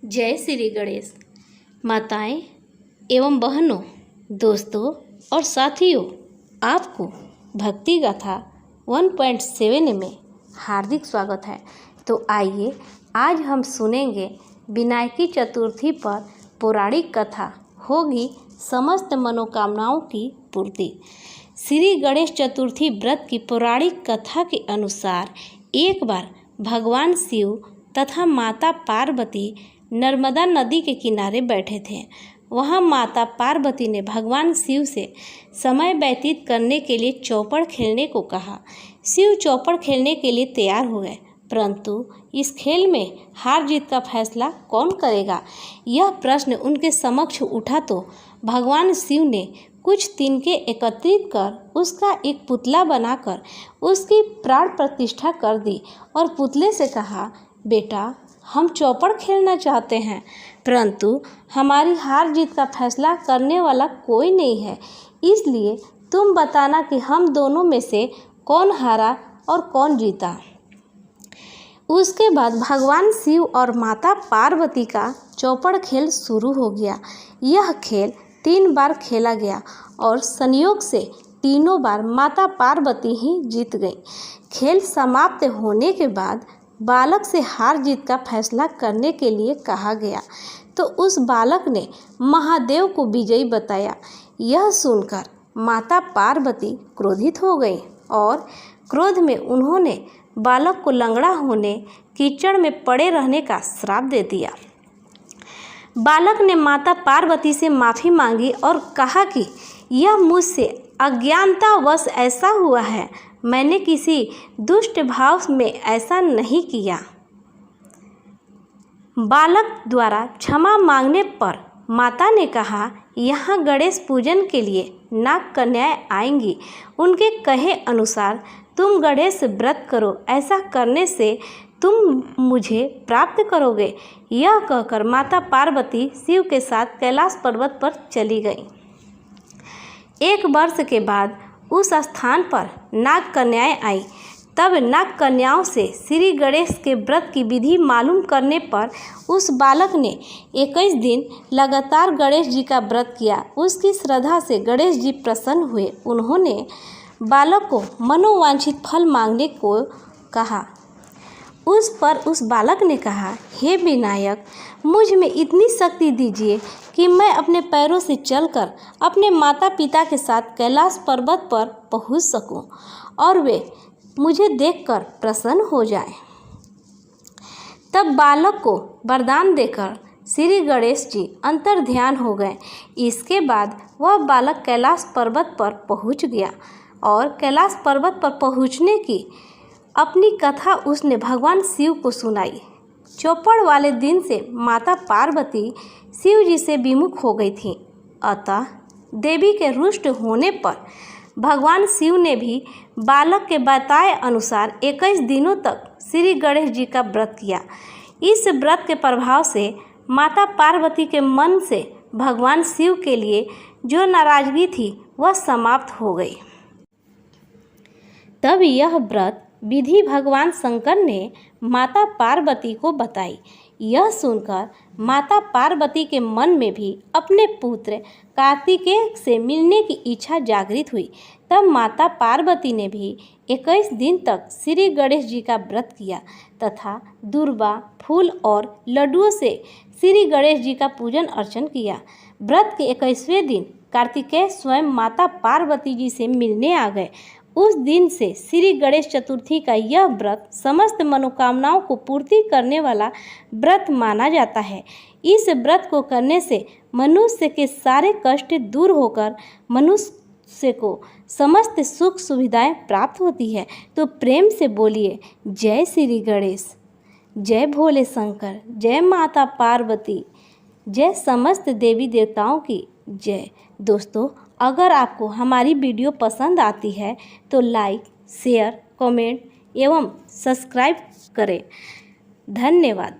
जय श्री गणेश। माताएं एवं बहनों, दोस्तों और साथियों, आपको भक्ति गाथा 1.7 में हार्दिक स्वागत है। तो आइए आज हम सुनेंगे विनायकी चतुर्थी पर पौराणिक कथा होगी समस्त मनोकामनाओं की पूर्ति। श्री गणेश चतुर्थी व्रत की पौराणिक कथा के अनुसार एक बार भगवान शिव तथा माता पार्वती नर्मदा नदी के किनारे बैठे थे। वहाँ माता पार्वती ने भगवान शिव से समय व्यतीत करने के लिए चौपड़ खेलने को कहा। शिव चौपड़ खेलने के लिए तैयार हो गए, परंतु इस खेल में हार जीत का फैसला कौन करेगा, यह प्रश्न उनके समक्ष उठा तो भगवान शिव ने कुछ तिनके एकत्रित कर उसका एक पुतला बनाकर उसकी प्राण प्रतिष्ठा कर दी और पुतले से कहा, बेटा, हम चौपड़ खेलना चाहते हैं, परंतु हमारी हार जीत का फैसला करने वाला कोई नहीं है, इसलिए तुम बताना कि हम दोनों में से कौन हारा और कौन जीता। उसके बाद भगवान शिव और माता पार्वती का चौपड़ खेल शुरू हो गया। यह खेल 3 बार खेला गया और संयोग से तीनों बार माता पार्वती ही जीत गई। खेल समाप्त होने के बाद बालक से हार जीत का फैसला करने के लिए कहा गया, तो उस बालक ने महादेव को विजयी बताया। यह सुनकर माता पार्वती क्रोधित हो गई और क्रोध में उन्होंने बालक को लंगड़ा होने, कीचड़ में पड़े रहने का श्राप दे दिया। बालक ने माता पार्वती से माफ़ी मांगी और कहा कि यह मुझसे अज्ञानतावश ऐसा हुआ है, मैंने किसी दुष्ट भाव में ऐसा नहीं किया। बालक द्वारा क्षमा मांगने पर माता ने कहा, यहाँ गणेश पूजन के लिए नाग कन्याएं आएंगी, उनके कहे अनुसार तुम गणेश व्रत करो, ऐसा करने से तुम मुझे प्राप्त करोगे। यह कहकर माता पार्वती शिव के साथ कैलाश पर्वत पर चली गई। 1 वर्ष के बाद उस स्थान पर नाग कन्याएं आई। तब नाग कन्याओं से श्री गणेश के व्रत की विधि मालूम करने पर उस बालक ने 21 दिन लगातार गणेश जी का व्रत किया। उसकी श्रद्धा से गणेश जी प्रसन्न हुए। उन्होंने बालक को मनोवांछित फल मांगने को कहा। उस पर उस बालक ने कहा, हे विनायक, मुझ में इतनी शक्ति दीजिए कि मैं अपने पैरों से चलकर अपने माता पिता के साथ कैलाश पर्वत पर पहुंच सकूं और वे मुझे देखकर प्रसन्न हो जाएं। तब बालक को वरदान देकर श्री गणेश जी अंतर्ध्यान हो गए। इसके बाद वह बालक कैलाश पर्वत पर पहुंच गया और कैलाश पर्वत पर पहुंचने की अपनी कथा उसने भगवान शिव को सुनाई। चौपड़ वाले दिन से माता पार्वती शिव जी से विमुख हो गई थी। अतः देवी के रुष्ट होने पर भगवान शिव ने भी बालक के बताए अनुसार 21 दिनों तक श्री गणेश जी का व्रत किया। इस व्रत के प्रभाव से माता पार्वती के मन से भगवान शिव के लिए जो नाराजगी थी वह समाप्त हो गई। तब यह व्रत विधि भगवान शंकर ने माता पार्वती को बताई। यह सुनकर माता पार्वती के मन में भी अपने पुत्र कार्तिकेय से मिलने की इच्छा जागृत हुई। तब माता पार्वती ने भी 21 दिन तक श्री गणेश जी का व्रत किया तथा दूर्वा, फूल और लड्डुओं से श्री गणेश जी का पूजन अर्चन किया। व्रत के 21वें दिन कार्तिकेय स्वयं माता पार्वती जी से मिलने आ गए। उस दिन से श्री गणेश चतुर्थी का यह व्रत समस्त मनोकामनाओं को पूर्ति करने वाला व्रत माना जाता है। इस व्रत को करने से मनुष्य के सारे कष्ट दूर होकर मनुष्य को समस्त सुख सुविधाएं प्राप्त होती है। तो प्रेम से बोलिए, जय श्री गणेश, जय भोले शंकर, जय माता पार्वती, जय समस्त देवी देवताओं की जय। दोस्तों, अगर आपको हमारी वीडियो पसंद आती है तो लाइक, शेयर, कमेंट एवं सब्सक्राइब करें। धन्यवाद।